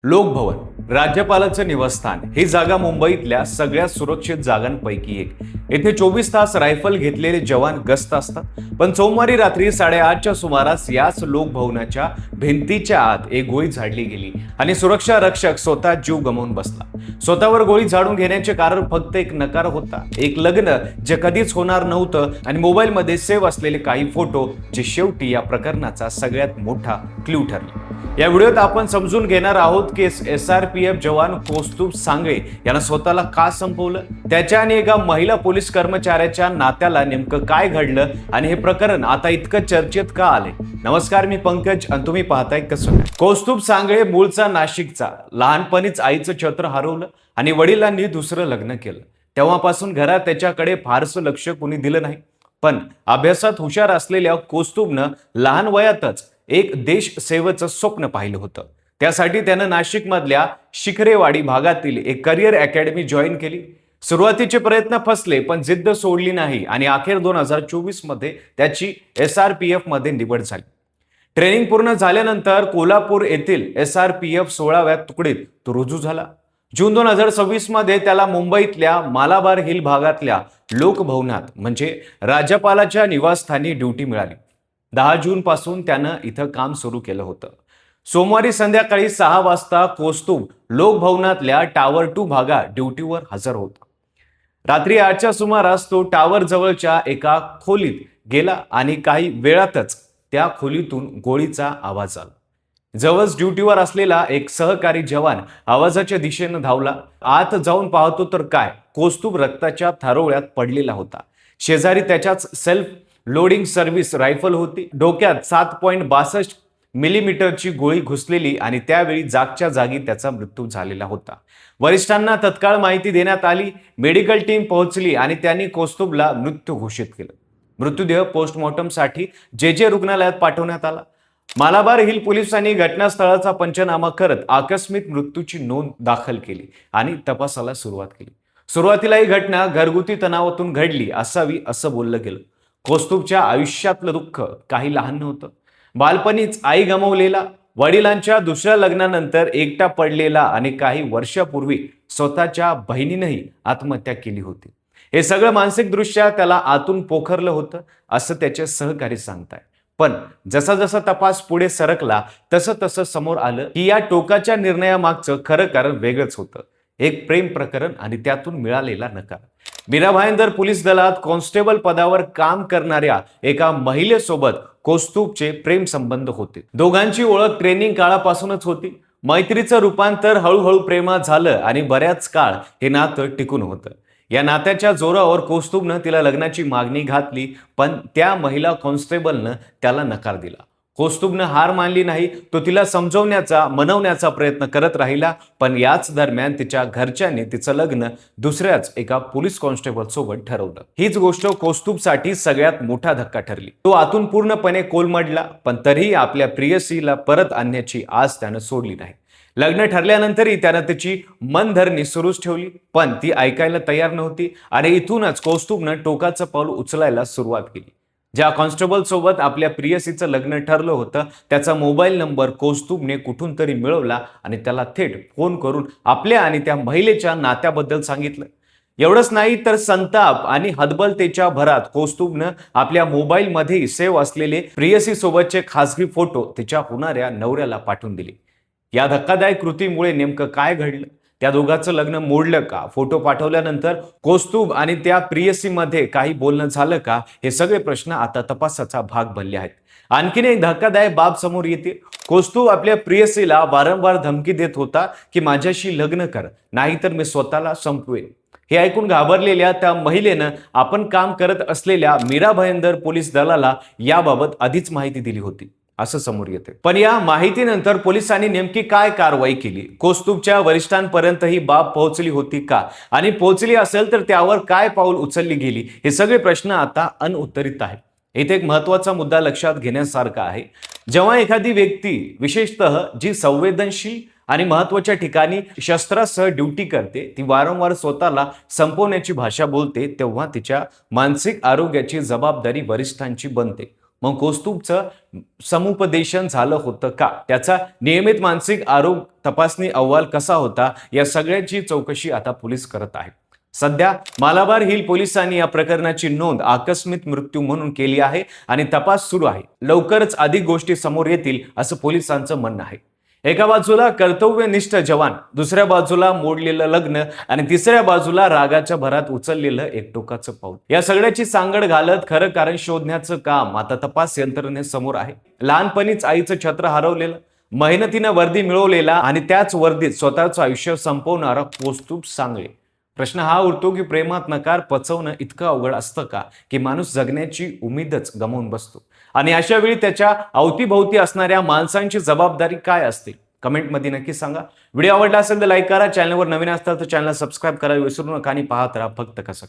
लोकभवन राज्यपालाचं निवासस्थान ही जागा मुंबईतल्या सगळ्यात सुरक्षित जागांपैकी एक. येथे 24 तास रायफल घेतलेले जवान गस्त असतात. पण सोमवारी रात्री 8:30च्या सुमारास याच लोकभवनाच्या भिंतीच्या आत एक गोळी झाडली गेली आणि सुरक्षा रक्षक स्वतः जीव गमावून बसला. स्वतःवर गोळी झाडून घेण्याचे कारण फक्त एक नकार होता, एक लग्न जे कधीच होणार नव्हतं आणि मोबाईलमध्ये सेव्ह असलेले काही फोटो जे शेवटी या प्रकरणाचा सगळ्यात मोठा क्लू ठरले. या व्हिडिओत आपण समजून घेणार आहोत की SRPF जवान कौस्तुभ सांगळे यांना स्वतःला का संपवलं, त्याच्या आणि एका महिला पोलीस कर्मचाऱ्याच्या नात्याला नेमकं काय घडलं आणि हे प्रकरण आता इतकं चर्चेत का आले. नमस्कार, मी पंकज आणि तुम्ही पाहताय कसं. कौस्तुभ सांगळे मूळचा नाशिकचा. लहानपणीच आईचं छत्र हरवलं आणि वडिलांनी दुसरं लग्न केलं. तेव्हापासून घरात त्याच्याकडे फारसं लक्ष कोणी दिलं नाही. पण अभ्यासात हुशार असलेल्या कौस्तुभनं लहान वयातच एक देशसेवेचं स्वप्न पाहिलं होतं. त्यासाठी त्यानं नाशिकमधल्या शिखरेवाडी भागातील एक करिअर अकॅडमी जॉईन केली. सुरुवातीचे प्रयत्न फसले, पण जिद्द सोडली नाही आणि अखेर 2024 मध्ये त्याची SRPF मध्ये निवड झाली. ट्रेनिंग पूर्ण झाल्यानंतर कोल्हापूर येथील SRPF 16व्या तुकडीत तो रुजू झाला. जून 2026 मध्ये त्याला मुंबईतल्या मालाबार हिल भागातल्या लोकभवनात म्हणजे राज्यपालाच्या निवासस्थानी ड्युटी मिळाली. 10 जून पासून त्यानं इथं काम सुरू केलं होतं. सोमवारी संध्याकाळी 6 वाजता कौस्तुभ लोकभवनातल्या टावर 2 भागात ड्युटीवर हजर होता. रात्री 8च्या सुमारास तो टावर जवळच्या एका खोलीत गेला आणि काही वेळातच त्या खोलीतून गोळीचा आवाज आला. जवळच ड्युटीवर असलेला एक सहकारी जवान आवाजाच्या दिशेनं धावला. आत जाऊन पाहतो तर काय, कौस्तुभ रक्ताच्या थारोळ्यात पडलेला होता. शेजारी त्याच्याच सेल्फ लोडिंग सर्व्हिस रायफल होती. डोक्यात 7.62 मिलीमीटरची गोळी घुसलेली आणि त्यावेळी जागच्या जागी त्याचा मृत्यू झालेला होता. वरिष्ठांना तत्काळ माहिती देण्यात आली. मेडिकल टीम पोहोचली आणि त्यांनी कौस्तुभला मृत्यू घोषित केलं. मृतदेह पोस्टमॉर्टमसाठी JJ रुग्णालयात पाठवण्यात आला. मालाबार हिल पोलिसांनी घटनास्थळाचा पंचनामा करत आकस्मिक मृत्यूची नोंद दाखल केली आणि तपासाला सुरुवात केली. सुरुवातीला ही घटना घरगुती तणावातून घडली असावी असं बोललं गेलं. कौस्तुभच्या आयुष्यातलं दुःख काही लहान नव्हतं. बालपणीच आई गमावलेला, वडिलांच्या दुसऱ्या लग्नानंतर एकटा पडलेला आणि काही वर्षापूर्वी स्वतःच्या बहिणीनंही आत्महत्या केली होती. हे सगळं मानसिकदृष्ट्या त्याला आतून पोखरलं होतं असं त्याचे सहकारी सांगताय. पण जसा जसा तपास पुढे सरकला तसं तसं समोर आलं की या टोकाच्या निर्णयामागचं खरं कारण वेगळंच होतं. एक प्रेम प्रकरण आणि त्यातून मिळालेला नकार. मीरा भाईंदर पोलीस दलात कॉन्स्टेबल पदावर काम करणाऱ्या एका महिलेसोबत कौस्तुभचे प्रेम संबंध होते. दोघांची ओळख ट्रेनिंग काळापासूनच होती. मैत्रीचं रूपांतर हळूहळू प्रेमात झालं आणि बऱ्याच काळ हे नातं टिकून होतं. या नात्याच्या जोरावर कौस्तुभनं तिला लग्नाची मागणी घातली, पण त्या महिला कॉन्स्टेबलनं त्याला नकार दिला. कौस्तुभनं हार मानली नाही. तो तिला समजवण्याचा, मनवण्याचा प्रयत्न करत राहिला. पण याच दरम्यान तिच्या घरच्यांनी तिचं लग्न दुसऱ्याच एका पोलीस कॉन्स्टेबल सोबत ठरवलं. हीच गोष्ट कौस्तुभसाठी सगळ्यात मोठा धक्का ठरली. तो आतून पूर्णपणे कोलमडला, पण तरीही आपल्या प्रियसीला परत आणण्याची आस त्यानं सोडली नाही. लग्न ठरल्यानंतरही त्यानं तिची मनधरणी सुरूच ठेवली, पण ती ऐकायला तयार नव्हती आणि इथूनच कौस्तुभनं टोकाचं पाऊल उचलायला सुरुवात केली. ज्या कॉन्स्टेबल सोबत आपल्या प्रियसीचं लग्न ठरलं होतं त्याचा मोबाईल नंबर कौस्तुभने कुठून तरी मिळवला आणि त्याला थेट फोन करून आपल्या आणि त्या महिलेच्या नात्याबद्दल सांगितलं. एवढंच नाही तर संताप आणि हतबलतेच्या भरात कौस्तुभनं आपल्या मोबाईलमध्ये सेव्ह असलेले प्रियसी सोबतचे खासगी फोटो तिच्या होणाऱ्या नवऱ्याला पाठवून दिले. या धक्कादायक कृतीमुळे नेमकं काय घडलं? त्या दोघांचं लग्न मोडलं का? फोटो पाठवल्यानंतर कौस्तुभ आणि त्या प्रियसीमध्ये काही बोलणं झालं का? हे सगळे प्रश्न आता तपासाचा भाग बनले आहेत. आणखीन एक धक्कादायक बाब समोर येते. कौस्तुभ आपल्या प्रियसीला वारंवार धमकी देत होता की माझ्याशी लग्न कर, नाहीतर मी स्वतःला संपवेन. हे ऐकून घाबरलेल्या त्या महिलेनं आपण काम करत असलेल्या मीरा भाईंदर पोलीस दलाला याबाबत आधीच माहिती दिली होती असं समोर येते. पण या माहितीनंतर पोलिसांनी नेमकी काय कारवाई केली? कौस्तुभच्या वरिष्ठांपर्यंत ही बाब पोहोचली होती का? आणि पोहोचली असेल तर त्यावर काय पाऊल उचलली गेली? हे सगळे प्रश्न आता अनउत्तरित आहेत. इथे एक महत्वाचा मुद्दा लक्षात घेण्यासारखा आहे. जेव्हा एखादी व्यक्ती, विशेषतः जी संवेदनशील आणि महत्वाच्या ठिकाणी शस्त्रासह ड्युटी करते, ती वारंवार स्वतःला संपवण्याची भाषा बोलते, तेव्हा तिच्या मानसिक आरोग्याची जबाबदारी वरिष्ठांची बनते. मग कौस्तुभचं समुपदेशन झालं होतं का? त्याचा नियमित मानसिक आरोग्य तपासणी अहवाल कसा होता? या सगळ्याची चौकशी आता पोलीस करत आहेत. सध्या मालाबार हिल पोलिसांनी या प्रकरणाची नोंद आकस्मिक मृत्यू म्हणून केली आहे आणि तपास सुरू आहे. लवकरच अधिक गोष्टी समोर येतील असं पोलिसांचं म्हणणं आहे. एका बाजूला कर्तव्यनिष्ठ जवान, दुसऱ्या बाजूला मोडलेलं लग्न आणि तिसऱ्या बाजूला रागाच्या भरात उचललेलं एकटोकाचं पाऊल. या सगळ्याची सांगड घालत खरं कारण शोधण्याचं काम आता तपास यंत्रणेसमोर आहे. लहानपणीच आईचं छत्र हरवलेलं, मेहनतीनं वर्दी मिळवलेला आणि त्याच वर्दीत स्वतःचं आयुष्य संपवणारा कौस्तुभ सांगळे. प्रश्न हा उरतो की प्रेमात नकार पचवणं इतकं अवघड असतं का, की माणूस जगण्याची उमेदच गमावून बसतो? आणि अशा वेळी त्याच्या अवतीभोवती असणाऱ्या माणसांची जबाबदारी काय असते? कमेंटमध्ये नक्की सांगा. व्हिडिओ आवडला असेल तर लाईक करा. चॅनलवर नवीन असताल तर चॅनल सबस्क्राईब करायला विसरू नका आणि पाहत राहा फक्त कसं.